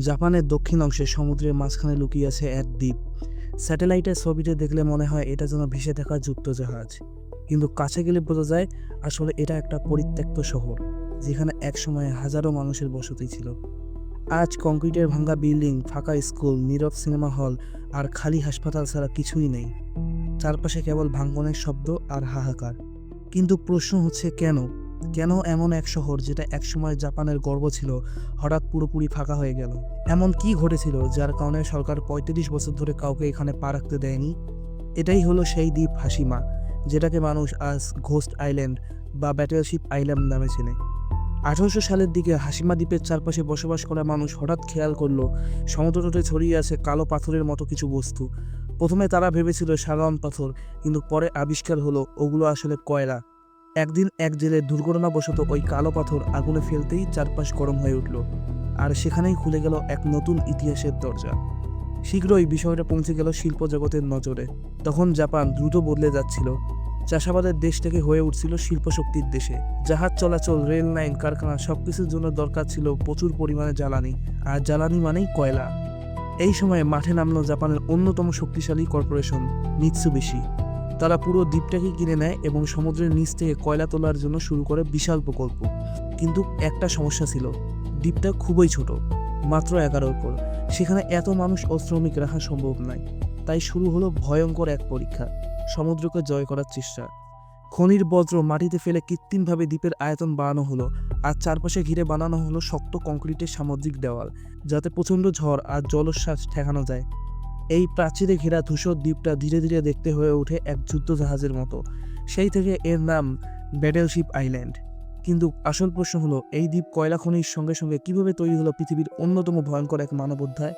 জাপানের দক্ষিণ অংশে সমুদ্রের মাঝখানে লুকিয়ে আছে এক দ্বীপ। স্যাটেলাইটের ছবিতে দেখলে মনে হয় এটা যেন ভেসে থাকা যুদ্ধজাহাজ, কিন্তু কাছে গেলে বোঝা যায় আসলে এটা একটা পরিত্যক্ত শহর, যেখানে একসময় হাজারো মানুষের বসতি ছিল। আজ কংক্রিটের ভাঙা বিল্ডিং, ফাঁকা স্কুল, নীরব সিনেমা হল আর খালি হাসপাতাল ছাড়া কিছুই নেই। চারপাশে কেবল ভাঙনের শব্দ আর হাহাকার। কিন্তু প্রশ্ন হচ্ছে কেন? কেন এমন এক শহর যেটা একসময় জাপানের গর্ব ছিল, হঠাৎ পুরোপুরি ফাঁকা হয়ে গেল? এমন কি ঘটেছিল যার কারণে সরকার ৩৫ বছর ধরে কাউকে এখানে পা রাখতে দেয়নি? এটাই হলো সেই দ্বীপ হাসিমা, যেটাকে মানুষ আজ ঘোস্ট আইল্যান্ড বা ব্যাটেলশিপ আইল্যান্ড নামে চেনে। ১৮০০ সালের দিকে হাসিমা দ্বীপের চারপাশে বসবাস করা মানুষ হঠাৎ খেয়াল করলো সমুদ্রতটে ছড়িয়ে আছে কালো পাথরের মতো কিছু বস্তু। প্রথমে তারা ভেবেছিল সাধারণ পাথর, কিন্তু পরে আবিষ্কার হলো ওগুলো আসলে কয়লা। একদিন এক জেলে দুর্ঘটনাবশত ওই কালো পাথর আগুনে ফেলতেই চারপাশ গরম হয়ে উঠল, আর সেখানেই খুলে গেল এক নতুন ইতিহাসের দরজা। শীঘ্রই বিষয়টা পৌঁছে গেল শিল্প জগতের নজরে। তখন জাপান দ্রুত বদলে যাচ্ছিল। চাষাবাদের দেশ থেকে হয়ে উঠছিল শিল্পশক্তির দেশে। জাহাজ চলাচল, রেল লাইন, কারখানা সবকিছুর জন্য দরকার ছিল প্রচুর পরিমাণে জ্বালানি, আর জ্বালানি মানেই কয়লা। এই সময়ে মাঠে নামলো জাপানের অন্যতম শক্তিশালী কর্পোরেশন মিৎসুবিশি। তারা পুরো দ্বীপটাকে কিনে নেয় এবং সমুদ্রের নিচ থেকে কয়লা তোলার জন্য শুরু করে বিশাল প্রকল্প। কিন্তু একটা সমস্যা ছিল, দ্বীপটা খুবই ছোট, মাত্র 11 একর। সেখানে এত মানুষ ও শ্রমিক রাখা সম্ভব নয়। তাই শুরু হলো ভয়ঙ্কর এক পরীক্ষা, সমুদ্রকে জয় করার চেষ্টা। খনির বজ্র মাটিতে ফেলে কৃত্রিমভাবে দ্বীপের আয়তন বাড়ানো হলো, আর চারপাশে ঘিরে বানানো হলো শক্ত কংক্রিটের সামুদ্রিক দেওয়াল, যাতে প্রচণ্ড ঝড় আর জলোচ্ছ্বাস ঠেকানো যায়। এই প্রাচীরে ঘেরা ধূসর দ্বীপটা ধীরে ধীরে দেখতে হয়ে ওঠে এক যুদ্ধজাহাজের মতো। সেই থেকে এর নাম ব্যাটেলশিপ আইল্যান্ড। কিন্তু আসল প্রশ্ন হলো, এই দ্বীপ কয়লা খনির সঙ্গে সঙ্গে কিভাবে তৈরি হলো পৃথিবীর অন্যতম ভয়ঙ্কর এক মানব অধ্যায়?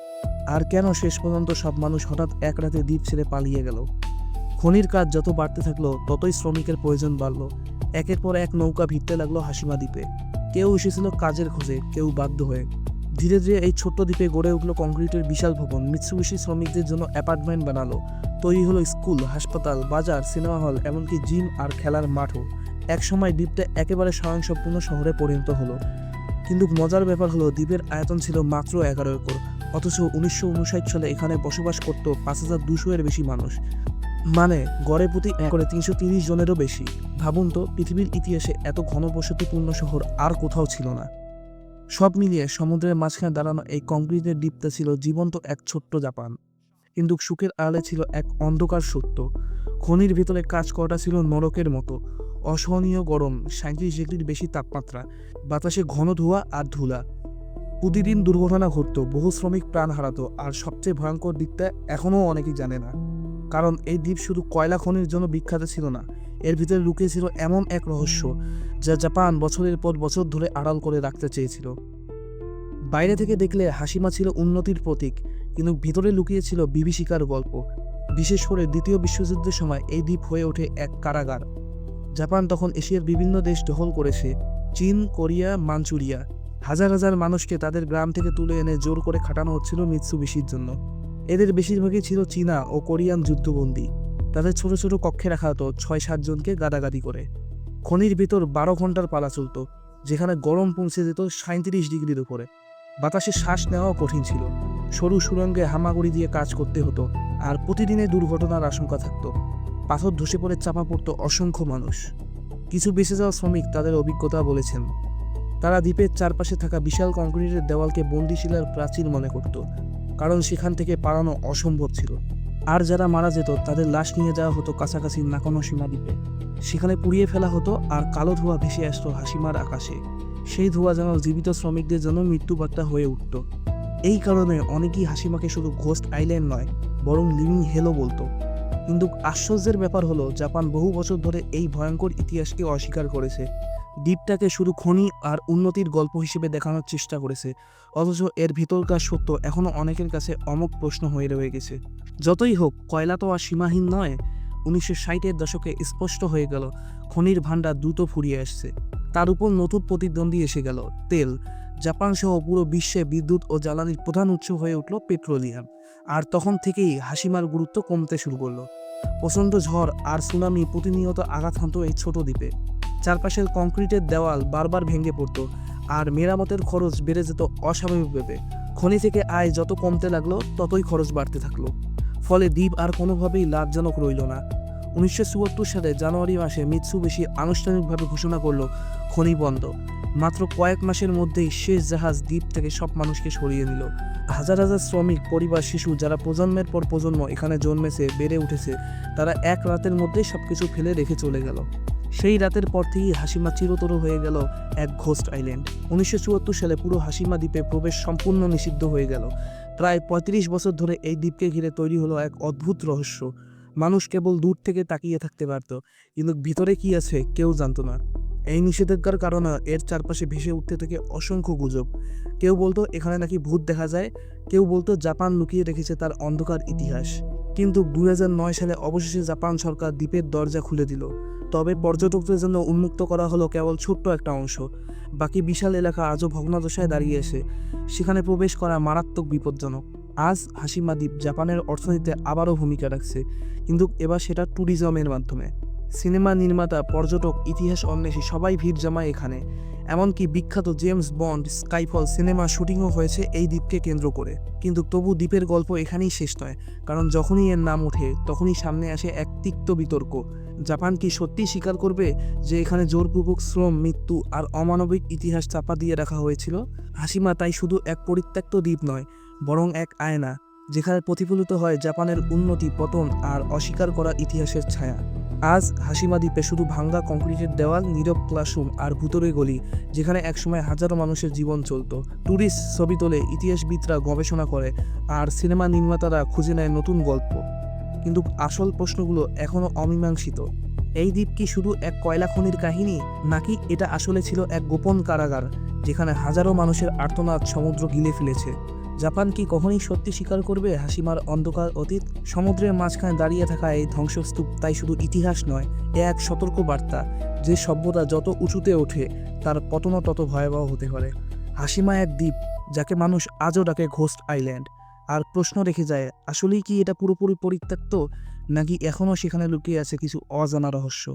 আর কেন শেষ পর্যন্ত সব মানুষ হঠাৎ এক রাতে দ্বীপ ছেড়ে পালিয়ে গেল? খনির কাজ যত বাড়তে থাকলো, ততই শ্রমিকের প্রয়োজন বাড়ল। একের পর এক নৌকা ভিড়তে লাগলো হাসিমা দ্বীপে। কেউ এসেছিল কাজের খোঁজে, কেউ বাধ্য হয়ে। ধীরে ধীরে এই ছোট্ট দ্বীপে গড়ে উঠলো কংক্রিটের বিশাল ভবন। মিৎসুবিশি শ্রমিকদের জন্য অ্যাপার্টমেন্ট বানালো। তৈরি হলো স্কুল, হাসপাতাল, বাজার, সিনেমা হল, এমনকি জিম আর খেলার মাঠও। একসময় দ্বীপটা একেবারে স্বয়ংসম্পূর্ণ শহরে পরিণত হলো। কিন্তু মজার ব্যাপার হলো, দ্বীপের আয়তন ছিল মাত্র 11 একর, অথচ ১৯৫৯ সালে এখানে বসবাস করত ৫,২০০ এর বেশি মানুষ। মানে গড়ে প্রতি একরে ৩৩০ জনেরও বেশি। ভাবুন তো, পৃথিবীর ইতিহাসে এত ঘনবসতিপূর্ণ শহর আর কোথাও ছিল না। সব মিলিয়ে সমুদ্রের মাঝখানে দাঁড়ানো এই কংক্রিটের দ্বীপটা ছিল জীবন্ত এক ছোট্ট জাপান। কিন্তু সুখের আড়ালে ছিল এক অন্ধকার সত্য। খনির ভেতরে কাজ করাটা ছিল নরকের মতো। অসহনীয় গরম, ৩৭ ডিগ্রির বেশি তাপমাত্রা, বাতাসে ঘন ধোঁয়া আর ধুলা। প্রতিদিন দুর্ঘটনা ঘটতো, বহু শ্রমিক প্রাণ হারাতো, আর সবচেয়ে ভয়ঙ্কর দিকটা এখনও অনেকেই জানে না। কারণ এই দ্বীপ শুধু কয়লা খনির জন্য বিখ্যাত ছিল না, এর ভিতরে লুকিয়ে ছিল এমন এক রহস্য যা জাপান বছরের পর বছর ধরে আড়াল করে রাখতে চেয়েছিল। বাইরে থেকে দেখলে হাসিমা ছিল উন্নতির প্রতীক, কিন্তু ভিতরে লুকিয়ে ছিল বিভীষিকার গল্প। বিশেষ করে দ্বিতীয় বিশ্বযুদ্ধের সময় এই দ্বীপ হয়ে ওঠে এক কারাগার। জাপান তখন এশিয়ার বিভিন্ন দেশ দখল করেছে, চীন, কোরিয়া, মাঞ্চুরিয়া। হাজার হাজার মানুষকে তাদের গ্রাম থেকে তুলে এনে জোর করে খাটানো হচ্ছিল মিৎসুবিশির জন্য। এদের বেশিরভাগই ছিল চীনা ও কোরিয়ান যুদ্ধবন্দী। তাদের ছোট ছোট কক্ষে রাখা হতো ৬-৭ জনকে গাদাগাদি করে। খনির ভিতর ১২ ঘন্টার পালা চলত, যেখানে গরম পৌঁছে যেত ৩৭ ডিগ্রির উপরে। বাতাসে শ্বাস নেওয়াও কঠিন ছিল। সরু সুড়ঙ্গে হামাগুড়ি দিয়ে কাজ করতে হতো, আর প্রতিদিনে দুর্ঘটনার আশঙ্কা থাকতো। পাথর ধসে পড়ে চাপা পড়তো অসংখ্য মানুষ। কিছু বেঁচে যাওয়া শ্রমিক তাদের অভিজ্ঞতা বলেছেন। তারা দ্বীপের চারপাশে থাকা বিশাল কংক্রিটের দেওয়ালকে বন্দিশিলার প্রাচীর মনে করত, কারণ সেখান থেকে পালানো অসম্ভব ছিল। আর যারা মারা যেত তাদের লাশ নিয়ে যাওয়া হতো কাছাকাছি নাকানোশিমা দ্বীপে। সেখানে পুড়িয়ে ফেলা হতো, আর কালো ধোঁয়া ভেসে আসতো হাসিমার আকাশে। সেই ধোঁয়া যেন জীবিত শ্রমিকদের জন্য মৃত্যুবার্তা হয়ে উঠত। এই কারণে অনেকেই হাসিমাকে শুধু ঘোস্ট আইল্যান্ড নয়, বরং লিভিং হেলও বলতো। কিন্তু আশ্চর্যের ব্যাপার হলো, জাপান বহু বছর ধরে এই ভয়ঙ্কর ইতিহাসকে অস্বীকার করেছে। দ্বীপটাকে শুধু খনি আর উন্নতির গল্প হিসেবে দেখানোর চেষ্টা করেছে, অথচ এর ভিতরকার সত্য এখনও অনেকের কাছে অমোঘ প্রশ্ন হয়ে রয়ে গেছে। যতই হোক, কয়লা তো আর সীমাহীন নয়। ১৯৬০-এর দশকে স্পষ্ট হয়ে গেল খনির ভাণ্ডার দ্রুত ফুরিয়ে আসছে। তার উপর নতুন প্রতিদ্বন্দ্বী এসে গেল, তেল। জাপান সহ পুরো বিশ্বে বিদ্যুৎ ও জ্বালানির প্রধান উৎস হয়ে উঠল পেট্রোলিয়াম। আর তখন থেকেই হাসিমার গুরুত্ব কমতে শুরু করলো। প্রচণ্ড ঝড় আর সুনামি প্রতিনিয়ত আঘাত হানত এই ছোট দ্বীপে। চারপাশের কংক্রিটের দেওয়াল বারবার ভেঙে পড়তো, আর মেরামতের খরচ বেড়ে যেত অস্বাভাবিকভাবে। খনি থেকে আয় যত কমতে লাগলো ততই খরচ বাড়তে থাকলো, ফলে দ্বীপ আর কোনোভাবেই লাভজনক রইল না। 1974 সালে জানুয়ারি মাসে মিৎসুবিশি আনুষ্ঠানিকভাবে ঘোষণা করলো খনি বন্ধ। মাত্র কয়েক মাসের মধ্যেই শেষ জাহাজ দ্বীপ থেকে সব মানুষকে সরিয়ে নিল। হাজার হাজার শ্রমিক, পরিবার, শিশু যারা প্রজন্মের পর প্রজন্ম এখানে জন্মেছে, বেড়ে উঠেছে, তারা এক রাতের মধ্যেই সবকিছু ফেলে রেখে চলে গেল। সেই রাতের পর থেকেই হাসিমা চিরতর হয়ে গেল এক ঘোস্ট আইল্যান্ড। 1974 সালে পুরো হাসিমা দ্বীপে প্রবেশ সম্পূর্ণ নিষিদ্ধ হয়ে গেল। প্রায় 35 বছর ধরে এই দ্বীপকে ঘিরে তৈরি হলো এক অদ্ভুত রহস্য। মানুষ কেবল দূর থেকে তাকিয়ে থাকতে পারত, কিন্তু ভিতরে কি আছে কেউ জানতো না। এই নিষেধাজ্ঞার কারণে এর চারপাশে ভেসে উঠতে থেকে অসংখ্য গুজব। কেউ বলতো এখানে নাকি ভূত দেখা যায়, কেউ বলতো জাপান লুকিয়ে রেখেছে তার অন্ধকার ইতিহাস। কিন্তু 2009 সালে অবশেষে জাপান সরকার দ্বীপের দরজা খুলে দিল। তবে পর্যটকদের জন্য উন্মুক্ত করা হলো কেবল ছোট্ট একটা অংশ। বাকি বিশাল এলাকা আজও ভগ্নাদশায় দাঁড়িয়ে আছে। সেখানে প্রবেশ করা মারাত্মক বিপজ্জনক। আজ হাসিমা দ্বীপ জাপানের অর্থনীতিতে আবারও ভূমিকা রাখছে, কিন্তু এবার সেটা ট্যুরিজমের মাধ্যমে। সিনেমা নির্মাতা, পর্যটক, ইতিহাস অন্বেষী সবাই ভিড় জমায় এখানে। এমনকি বিখ্যাত জেমস বন্ড, স্কাইফল সিনেমা শুটিংও হয়েছে এই দ্বীপকে কেন্দ্র করে। কিন্তু তবু দ্বীপের গল্প এখানেই শেষ নয়, কারণ যখনই এর নাম ওঠে তখনই সামনে আসে এক তিক্ত বিতর্ক। জাপান কি সত্যিই স্বীকার করবে যে এখানে জোরপূর্বক শ্রম, মৃত্যু আর অমানবিক ইতিহাস চাপা দিয়ে রাখা হয়েছিল? হাসিমা তাই শুধু এক পরিত্যক্ত দ্বীপ নয়, বরং এক আয়না, যেখানে প্রতিফলিত হয় জাপানের উন্নতি, পতন আর অস্বীকার করা ইতিহাসের ছায়া। আজ হাসিমা দ্বীপে শুধু ভাঙ্গা কংক্রিটের দেওয়াল, নীরব ক্লাসরুম আর ভুতুরে গলি, যেখানে একসময় হাজারো মানুষের জীবন চলতো। ট্যুরিস্ট ছবি তোলে, ইতিহাসবিদরা গবেষণা করে, আর সিনেমা নির্মাতারা খুঁজে নেয় নতুন গল্প। কিন্তু আসল প্রশ্নগুলো এখনও অমীমাংসিত। এই দ্বীপ কি শুধু এক কয়লা খনির কাহিনী, নাকি এটা আসলে ছিল এক গোপন কারাগার, যেখানে হাজারো মানুষের আর্তনাদ সমুদ্র গিলে ফেলেছে? জাপান কি কখনই সত্যি স্বীকার করবে হাসিমার অন্ধকার অতীত? সমুদ্রের মাঝখানে দাঁড়িয়ে থাকা এই ধ্বংসস্তূপ তাই শুধু ইতিহাস নয়, এ এক সতর্ক বার্তা যে সভ্যতা যত উঁচুতে ওঠে তার পতনও তত ভয়াবহ হতে পারে। হাসিমা এক দ্বীপ যাকে মানুষ আজও ডাকে ঘোস্ট আইল্যান্ড। আর প্রশ্ন রেখে যায়, আসলেই কি এটা পুরোপুরি পরিত্যক্ত, নাকি এখনও সেখানে লুকিয়ে আছে কিছু অজানা রহস্য?